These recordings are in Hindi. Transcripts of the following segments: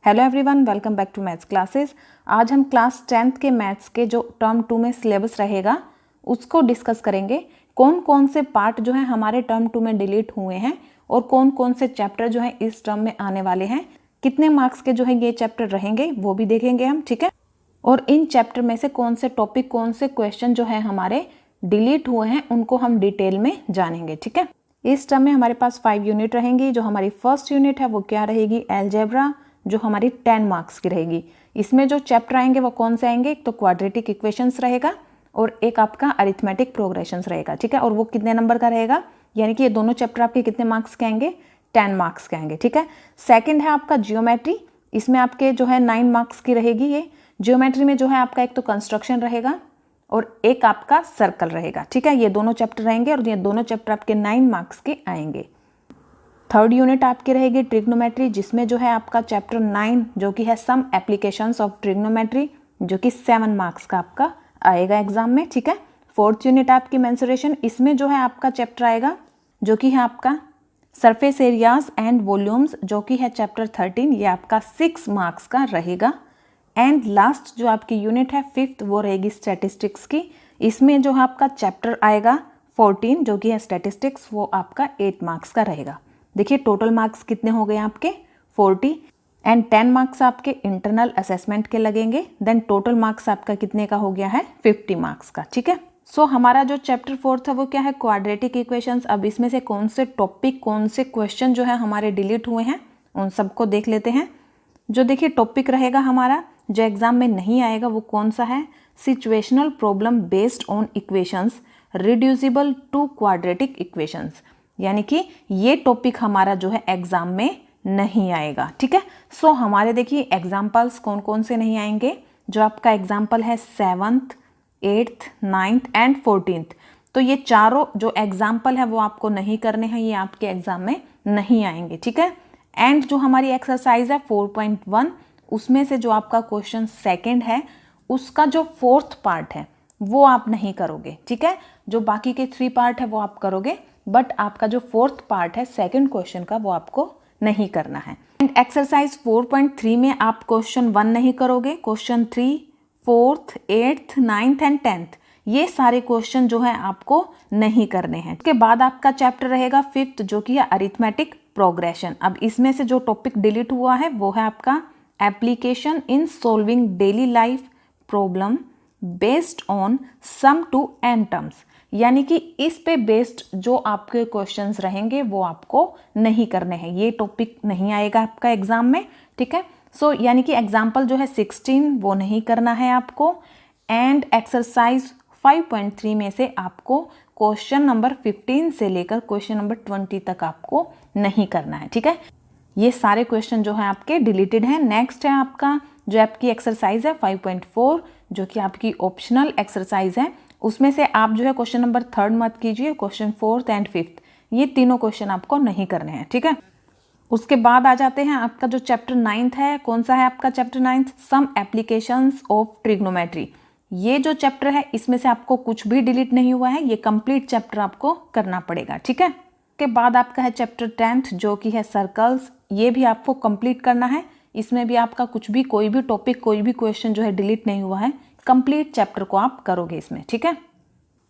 Hello everyone, welcome back to maths classes. आज हम क्लास 10th के मैथ्स के जो टर्म 2 में सिलेबस रहेगा उसको डिस्कस करेंगे। कौन कौन से पार्ट जो है हमारे टर्म 2 में डिलीट हुए हैं और कौन कौन से चैप्टर जो है इस टर्म में आने वाले हैं, कितने मार्क्स के जो है ये चैप्टर रहेंगे वो भी देखेंगे हम, ठीक है। और इन चैप्टर में से कौन से टॉपिक, कौन से क्वेश्चन जो है हमारे डिलीट हुए हैं उनको हम डिटेल में जानेंगे, ठीक है। इस टर्म में हमारे पास 5 यूनिट रहेंगी। जो हमारी फर्स्ट यूनिट है वो क्या रहेगी, अलजेब्रा, जो हमारी 10 मार्क्स की रहेगी। इसमें जो चैप्टर आएंगे वो कौन से आएंगे, एक तो क्वाड्रेटिक इक्वेशंस रहेगा और एक आपका अरिथमेटिक प्रोग्रेशंस रहेगा, ठीक है। और वो कितने नंबर का रहेगा, यानी कि ये दोनों चैप्टर आपके कितने मार्क्स के आएंगे, 10 मार्क्स के आएंगे, ठीक है। सेकंड है आपका जियोमेट्री, इसमें आपके जो है 9 मार्क्स की रहेगी। ये जियोमेट्री में जो है आपका एक तो कंस्ट्रक्शन रहेगा और एक आपका सर्कल रहेगा, ठीक है। ये दोनों चैप्टर रहेंगे और ये दोनों चैप्टर आपके 9 मार्क्स के आएंगे। थर्ड यूनिट आपकी रहेगी ट्रिग्नोमेट्री, जिसमें जो है आपका चैप्टर 9 जो कि है सम एप्लीकेशंस ऑफ ट्रिग्नोमेट्री, जो कि 7 मार्क्स का आपका आएगा एग्जाम में, ठीक है। फोर्थ यूनिट आपकी मेंसुरेशन, इसमें जो है आपका चैप्टर आएगा जो कि है आपका सरफेस एरियाज एंड वॉल्यूम्स, जो कि है चैप्टर 13, ये आपका 6 मार्क्स का रहेगा। एंड लास्ट जो आपकी यूनिट है फिफ्थ, वो रहेगी स्टैटिस्टिक्स की। इसमें जो है आपका चैप्टर आएगा 14 जो कि है स्टैटिस्टिक्स, वो आपका 8 मार्क्स का रहेगा। देखिए टोटल मार्क्स कितने हो गए आपके 40 एंड 10 मार्क्स आपके इंटरनल असेसमेंट के लगेंगे। देन टोटल मार्क्स आपका कितने का हो गया है, 50 मार्क्स का, ठीक है। सो हमारा जो चैप्टर 4 है वो क्या है, क्वाड्रेटिक इक्वेशंस। अब इसमें से कौन से टॉपिक, कौन से क्वेश्चन जो है हमारे डिलीट हुए हैं उन सबको देख लेते हैं। जो देखिए टॉपिक रहेगा हमारा जो एग्जाम में नहीं आएगा वो कौन सा है, situational problem based on equations reducible to quadratic equations, यानी कि ये टॉपिक हमारा जो है एग्जाम में नहीं आएगा, ठीक है। सो हमारे देखिए एग्जाम्पल्स कौन कौन से नहीं आएंगे। जो आपका एग्जाम्पल है 7th, 8th, 9th and 14th, तो ये चारों जो एग्जाम्पल है वो आपको नहीं करने हैं, ये आपके एग्जाम में नहीं आएंगे, ठीक है। एंड जो हमारी एक्सरसाइज है 4.1, उसमें से जो आपका क्वेश्चन सेकंड है उसका जो 4th पार्ट है वो आप नहीं करोगे, ठीक है। जो बाकी के 3 पार्ट है वो आप करोगे, बट आपका जो 4th पार्ट है सेकंड क्वेश्चन का वो आपको नहीं करना है। एंड एक्सरसाइज 4.3 में आप क्वेश्चन 1 नहीं करोगे, question 3, 4th, 8th, 9th and 10th ये सारे क्वेश्चन जो है आपको नहीं करने हैं। उसके बाद आपका चैप्टर रहेगा 5th जो कि है अरिथमेटिक प्रोग्रेशन। अब इसमें से जो टॉपिक डिलीट हुआ है वो है आपका application in solving daily life problem based on sum to N terms, यानी कि इस पे बेस्ड जो आपके क्वेश्चंस रहेंगे वो आपको नहीं करने हैं, ये टॉपिक नहीं आएगा आपका एग्जाम में, ठीक है। सो यानी कि एग्जाम्पल जो है 16 वो नहीं करना है आपको। एंड एक्सरसाइज 5.3 में से आपको क्वेश्चन नंबर 15 से लेकर क्वेश्चन नंबर 20 तक आपको नहीं करना है, ठीक है। ये सारे क्वेश्चन जो है आपके डिलीटेड हैं। नेक्स्ट है आपका जो आपकी एक्सरसाइज है 5.4 जो कि आपकी ऑप्शनल एक्सरसाइज है। उसमें से आप जो है क्वेश्चन नंबर 3 मत कीजिए, क्वेश्चन 4th एंड 5th ये तीनों क्वेश्चन आपको नहीं करने हैं, ठीक है। उसके बाद आ जाते हैं आपका जो चैप्टर 9th है, कौन सा है आपका chapter 9th, some applications of trigonometry. ये जो चैप्टर है इसमें से आपको कुछ भी डिलीट नहीं हुआ है, ये कंप्लीट चैप्टर आपको करना पड़ेगा, ठीक है। के बाद आपका है चैप्टर 10th जो कि है सर्कल्स, ये भी आपको कंप्लीट करना है। इसमें भी आपका कुछ भी, कोई भी टॉपिक, कोई भी क्वेश्चन जो है डिलीट नहीं हुआ है, कंप्लीट चैप्टर को आप करोगे इसमें, ठीक है।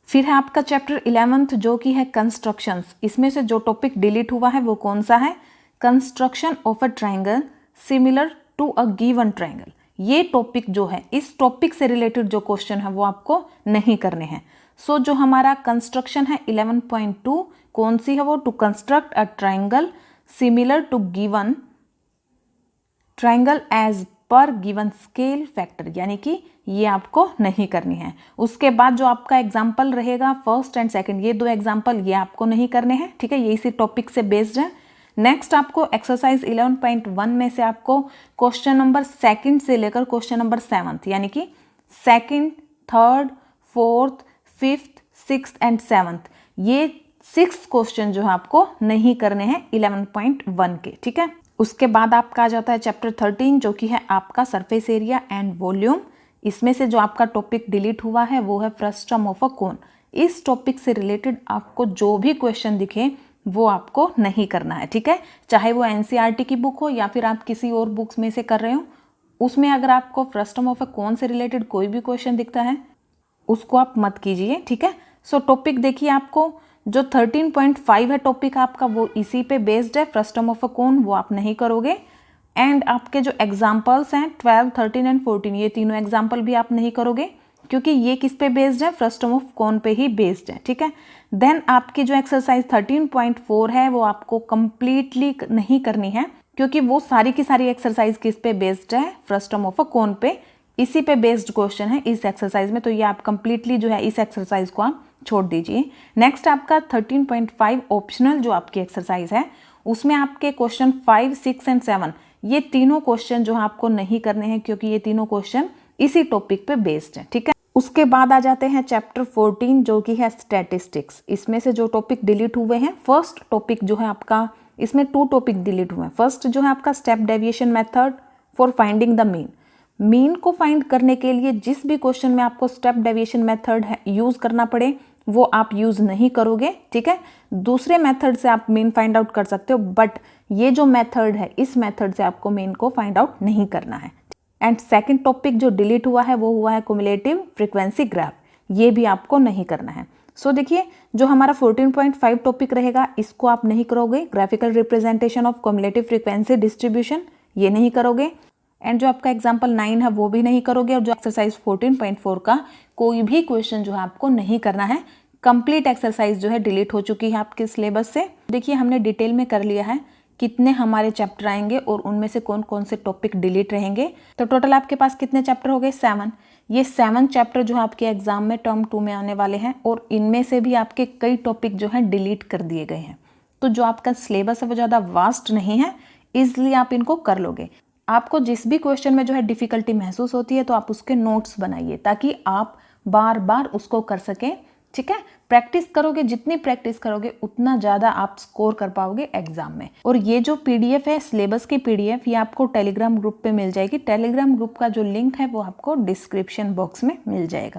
फिर है आपका चैप्टर 11th जो कि है कंस्ट्रक्शंस। इसमें से जो टॉपिक डिलीट हुआ है वो कौन सा है, construction of a triangle similar to a given triangle. ये टॉपिक जो है, इस टॉपिक से रिलेटेड जो क्वेश्चन है वो आपको नहीं करने हैं। सो जो हमारा कंस्ट्रक्शन है 11.2 कौन सी है वो, to construct a triangle similar to given triangle as per given scale factor, यानी कि ये आपको नहीं करनी है। उसके बाद जो आपका एग्जाम्पल रहेगा फर्स्ट एंड सेकंड, ये 2 एग्जाम्पल ये आपको नहीं करने हैं, ठीक है, ये इसी टॉपिक से बेस्ड है। नेक्स्ट आपको एक्सरसाइज 11.1 में से आपको क्वेश्चन नंबर 2 से लेकर क्वेश्चन नंबर 7th, यानी कि 2nd, 3rd, 4th, 5th, 6th and 7th ये 6 क्वेश्चन जो है आपको नहीं करने हैं 11.1 के, ठीक है। उसके बाद आपका आ जाता है चैप्टर 13 जो कि है आपका सरफेस एरिया एंड वॉल्यूम। इसमें से जो आपका टॉपिक डिलीट हुआ है वो है फ्रस्टम ऑफ अ कोन। इस टॉपिक से रिलेटेड आपको जो भी क्वेश्चन दिखे वो आपको नहीं करना है, ठीक है। चाहे वो एनसीईआरटी की बुक हो या फिर आप किसी और बुक्स में से कर रहे हो, उसमें अगर आपको फ्रस्टम ऑफ अ कौन से रिलेटेड कोई भी क्वेश्चन दिखता है उसको आप मत कीजिए, ठीक है। सो टॉपिक देखिए, आपको जो 13.5 है टॉपिक आपका वो इसी पे बेस्ड है, फ्रस्टम ऑफ अ कौन वो आप नहीं करोगे। एंड आपके जो एग्जाम्पल्स हैं 12, 13 एंड 14 ये तीनों एग्जाम्पल भी आप नहीं करोगे, क्योंकि ये किस पे बेस्ड है, फ्रस्टम ऑफ कौन पे ही बेस्ड है, ठीक है। देन आपकी जो एक्सरसाइज 13.4 है वो आपको कंप्लीटली नहीं करनी है, क्योंकि वो सारी की सारी एक्सरसाइज किस पे बेस्ड है, फ्रस्टम ऑफ अ कौन पे, इसी पे बेस्ड क्वेश्चन है इस एक्सरसाइज में। तो ये आप कंप्लीटली जो है इस एक्सरसाइज को आप छोड़ दीजिए। नेक्स्ट आपका 13.5 ऑप्शनल जो आपकी एक्सरसाइज है, उसमें आपके क्वेश्चन 5, 6 एंड 7 ये तीनों क्वेश्चन जो आपको नहीं करने हैं, क्योंकि ये तीनों क्वेश्चन इसी टॉपिक पे बेस्ड है, ठीक है। उसके बाद आ जाते हैं चैप्टर 14 जो कि है स्टैटिस्टिक्स। इसमें से जो टॉपिक डिलीट हुए हैं, फर्स्ट टॉपिक जो है आपका, इसमें 2 टॉपिक डिलीट हुए हैं। फर्स्ट जो है आपका step deviation method for finding the mean. Mean को फाइंड करने के लिए जिस भी क्वेश्चन में आपको स्टेप डेविएशन मेथड यूज करना पड़े वो आप यूज नहीं करोगे, ठीक है। दूसरे मेथड से आप मीन फाइंड आउट कर सकते हो, बट ये जो मेथड है इस मेथड से आपको मीन को फाइंड आउट नहीं करना है। एंड सेकंड टॉपिक जो डिलीट हुआ है वो हुआ है क्युमुलेटिव फ्रीक्वेंसी ग्राफ, ये भी आपको नहीं करना है। सो देखिए, जो हमारा 14.5 टॉपिक रहेगा इसको आप नहीं करोगे, graphical representation of cumulative frequency distribution ये नहीं करोगे। एंड जो आपका एग्जाम्पल 9 है वो भी नहीं करोगे, और जो एक्सरसाइज 14.4 का कोई भी क्वेश्चन जो है आपको नहीं करना है। कंप्लीट एक्सरसाइज जो है डिलीट हो चुकी है आपके सिलेबस से। देखिए, हमने डिटेल में कर लिया है कितने हमारे चैप्टर आएंगे और उनमें से कौन कौन से टॉपिक डिलीट रहेंगे। तो टोटल आपके पास कितने चैप्टर हो गए, 7। ये 7 चैप्टर जो आपके एग्जाम में टर्म 2 में आने वाले हैं, और इनमें से भी आपके कई टॉपिक जो हैं डिलीट कर दिए गए हैं। तो जो आपका सिलेबस है वो ज़्यादा वास्ट नहीं है, इसलिए आप इनको कर लोगे। आपको जिस भी क्वेश्चन में जो है डिफिकल्टी महसूस होती है तो आप उसके नोट्स बनाइए, ताकि आप बार बार उसको कर सकें, ठीक है। प्रैक्टिस करोगे, जितनी प्रैक्टिस करोगे उतना ज़्यादा आप स्कोर कर पाओगे एग्जाम में। और ये जो पीडीएफ है, सिलेबस की पीडीएफ, ये आपको टेलीग्राम ग्रुप पे मिल जाएगी। टेलीग्राम ग्रुप का जो लिंक है वो आपको डिस्क्रिप्शन बॉक्स में मिल जाएगा।